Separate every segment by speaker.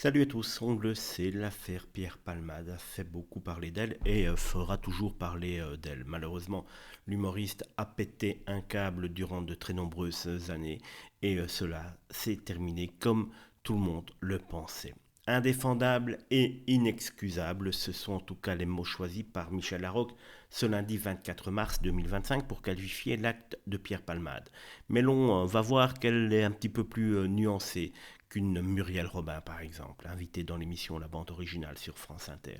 Speaker 1: Salut à tous, on le sait, l'affaire Pierre Palmade a fait beaucoup parler d'elle et fera toujours parler d'elle. Malheureusement, l'humoriste a pété un câble durant de très nombreuses années et cela s'est terminé comme tout le monde le pensait. Indéfendable et inexcusable, ce sont en tout cas les mots choisis par Michel Larocque ce lundi 24 mars 2025 pour qualifier l'acte de Pierre Palmade. Mais l'on va voir qu'elle est un petit peu plus nuancée qu'une Muriel Robin par exemple, invitée dans l'émission La bande originale sur France Inter.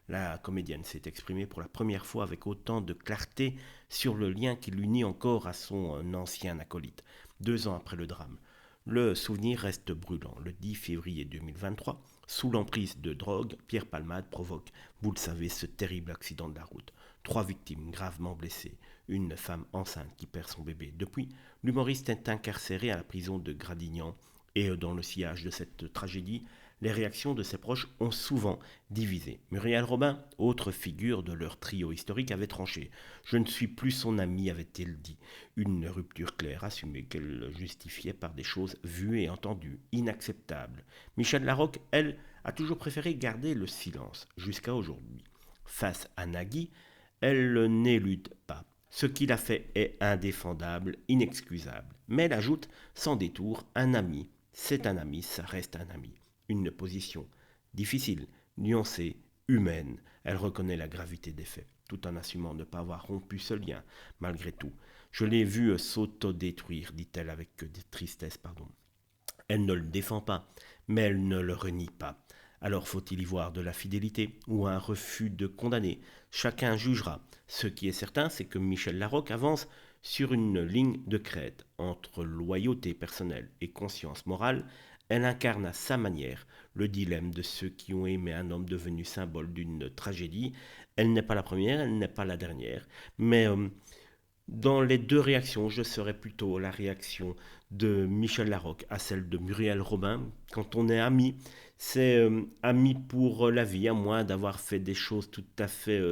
Speaker 1: La comédienne s'est exprimée pour la première fois avec autant de clarté sur le lien qui l'unit encore à son ancien acolyte, 2 ans après le drame. Le souvenir reste brûlant. Le 10 février 2023, sous l'emprise de drogue, Pierre Palmade provoque, vous le savez, ce terrible accident de la route. 3 victimes gravement blessées, une femme enceinte qui perd son bébé. Depuis, l'humoriste est incarcéré à la prison de Gradignan et dans le sillage de cette tragédie, les réactions de ses proches ont souvent divisé. Muriel Robin, autre figure de leur trio historique, avait tranché. Je ne suis plus son ami, avait-elle dit. Une rupture claire, assumée, qu'elle justifiait par des choses vues et entendues, inacceptables. Michel Larocque, elle, a toujours préféré garder le silence, jusqu'à aujourd'hui. Face à Nagui, elle n'élude pas. Ce qu'il a fait est indéfendable, inexcusable. Mais elle ajoute, sans détour, un ami. C'est un ami, ça reste un ami. Une position difficile, nuancée, humaine. Elle reconnaît la gravité des faits, tout en assumant ne pas avoir rompu ce lien, malgré tout. Je l'ai vu s'autodétruire, dit-elle avec tristesse, pardon. Elle ne le défend pas, mais elle ne le renie pas. Alors faut-il y voir de la fidélité ou un refus de condamner? Chacun jugera. Ce qui est certain, c'est que Michel Larocque avance sur une ligne de crête entre loyauté personnelle et conscience morale. Elle incarne à sa manière le dilemme de ceux qui ont aimé un homme devenu symbole d'une tragédie. Elle n'est pas la première, elle n'est pas la dernière, mais dans les deux réactions, je serais plutôt la réaction de Michel Larocque à celle de Muriel Robin. Quand on est ami, c'est ami pour la vie, à moins d'avoir fait des choses tout à fait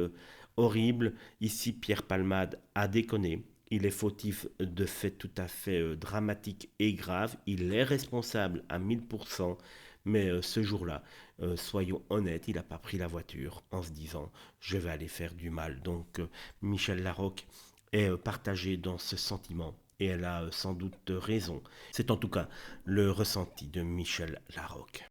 Speaker 1: horribles. Ici, Pierre Palmade a déconné. Il est fautif de faits tout à fait dramatiques et graves. Il est responsable à 1000%. Mais ce jour-là, soyons honnêtes, il n'a pas pris la voiture en se disant je vais aller faire du mal. Donc Michel Larocque est partagée dans ce sentiment et elle a sans doute raison. C'est en tout cas le ressenti de Michel Larocque.